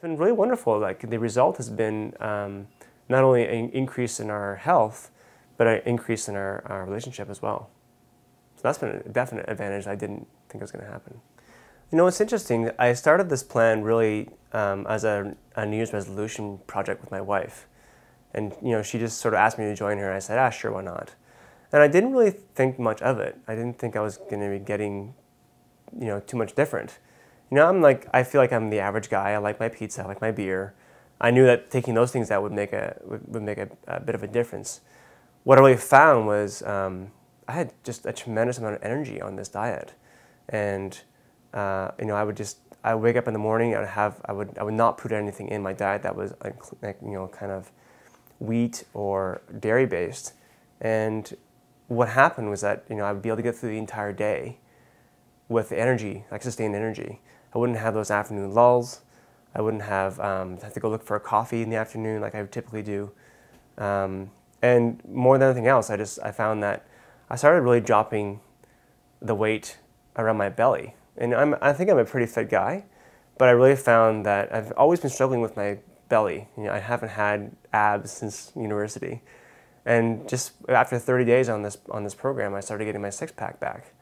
been really wonderful. Like the result has been not only an increase in our health, but an increase in our relationship as well. So that's been a definite advantage I didn't think was going to happen. You know, it's interesting. I started this plan really as a New Year's resolution project with my wife. And, you know, she just sort of asked me to join her, and I said, ah, sure, why not? And I didn't really think much of it. I didn't think I was going to be getting, you know, too much different. You know, I feel like I'm the average guy. I like my pizza, I like my beer. I knew that taking those things out would make a bit of a difference. What I really found was I had just a tremendous amount of energy on this diet, and you know, I would wake up in the morning. I would not put anything in my diet that was like you know, kind of wheat or dairy based, and what happened was that, you know, I would be able to get through the entire day with the energy, like sustained energy. I wouldn't have those afternoon lulls. I wouldn't have to go look for a coffee in the afternoon like I would typically do. And more than anything else, I found that I started really dropping the weight around my belly. And I think I'm a pretty fit guy, but I really found that I've always been struggling with my belly. You know, I haven't had abs since university. And just after 30 days on this program, I started getting my six-pack back.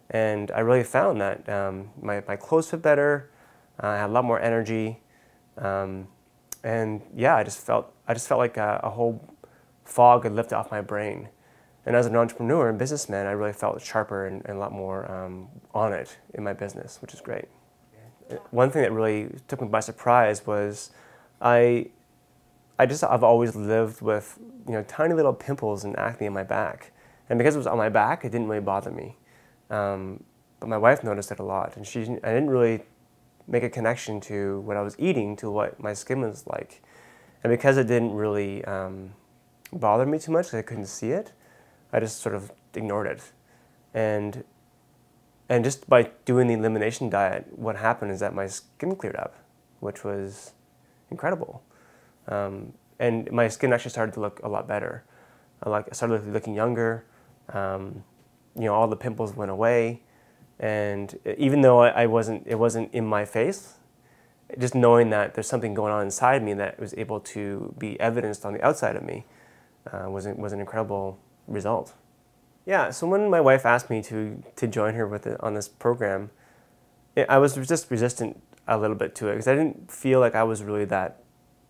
And I really found that my clothes fit better, I had a lot more energy, and yeah, I just felt like a whole fog had lifted off my brain. And as an entrepreneur and businessman, I really felt sharper and a lot more on it in my business, which is great. One thing that really took me by surprise was I've always lived with, you know, tiny little pimples and acne on my back, and because it was on my back, it didn't really bother me. But my wife noticed it a lot, and I didn't really make a connection to what I was eating to what my skin was like, and because it didn't really bother me too much, because I couldn't see it, I just sort of ignored it, and just by doing the elimination diet, what happened is that my skin cleared up, which was incredible. And my skin actually started to look a lot better. I started looking younger. You know, all the pimples went away, and even though it wasn't in my face, just knowing that there's something going on inside me that was able to be evidenced on the outside of me was an incredible result. Yeah. So when my wife asked me to join her on this program, I was just resistant a little bit to it because I didn't feel like I was really that.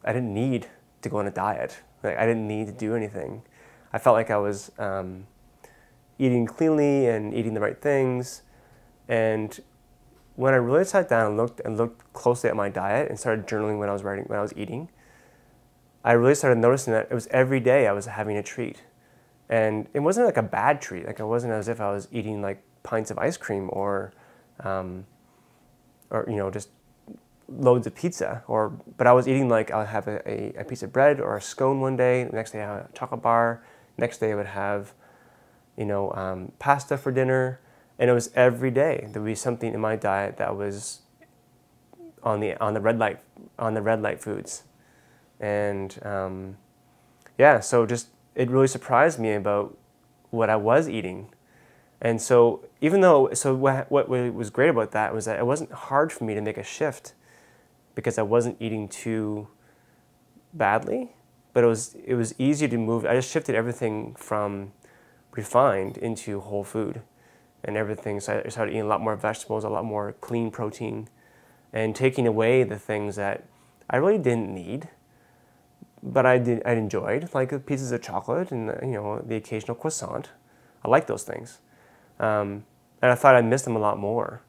I didn't need to go on a diet. Like, I didn't need to do anything. I felt like I was eating cleanly and eating the right things. And when I really sat down and looked closely at my diet and started journaling when I was eating, I really started noticing that it was every day I was having a treat. And it wasn't like a bad treat. Like, it wasn't as if I was eating like pints of ice cream or you know, just loads of pizza, but I was eating like I'll have a piece of bread or a scone one day, the next day I have a chocolate bar, next day I would have, you know, pasta for dinner, and it was every day there would be something in my diet that was on the red light foods, and yeah, so just it really surprised me about what I was eating. And so what was great about that was that it wasn't hard for me to make a shift, because I wasn't eating too badly, but it was easy to move. I just shifted everything from refined into whole food and everything. So I started eating a lot more vegetables, a lot more clean protein, and taking away the things that I really didn't need, but I enjoyed, like pieces of chocolate and, you know, the occasional croissant. I like those things, and I thought I missed them a lot more,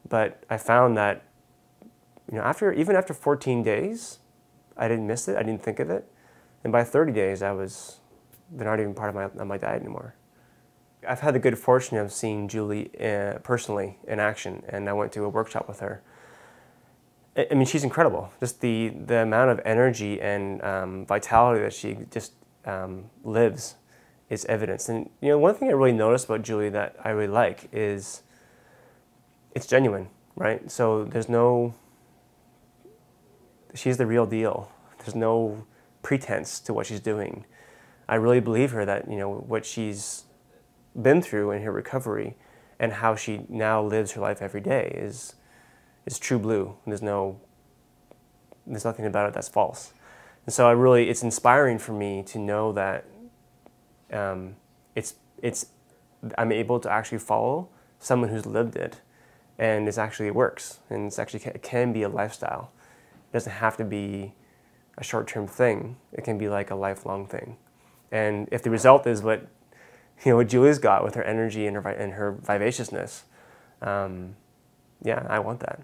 but I found that, you know, even after 14 days, I didn't miss it. I didn't think of it, and by 30 days, they're not even part of my diet anymore. I've had the good fortune of seeing Julie personally in action, and I went to a workshop with her. I mean, she's incredible. Just the amount of energy and vitality that she just lives is evidence. And, you know, one thing I really noticed about Julie that I really like is it's genuine, right? So she's the real deal. There's no pretense to what she's doing. I really believe her that, you know, what she's been through in her recovery and how she now lives her life every day is true blue. There's no there's nothing about it that's false. And so it's inspiring for me to know that I'm able to actually follow someone who's lived it, and it works, and it can be a lifestyle. It doesn't have to be a short-term thing. It can be like a lifelong thing. And if the result is what Julie's got with her energy and her vivaciousness, yeah, I want that.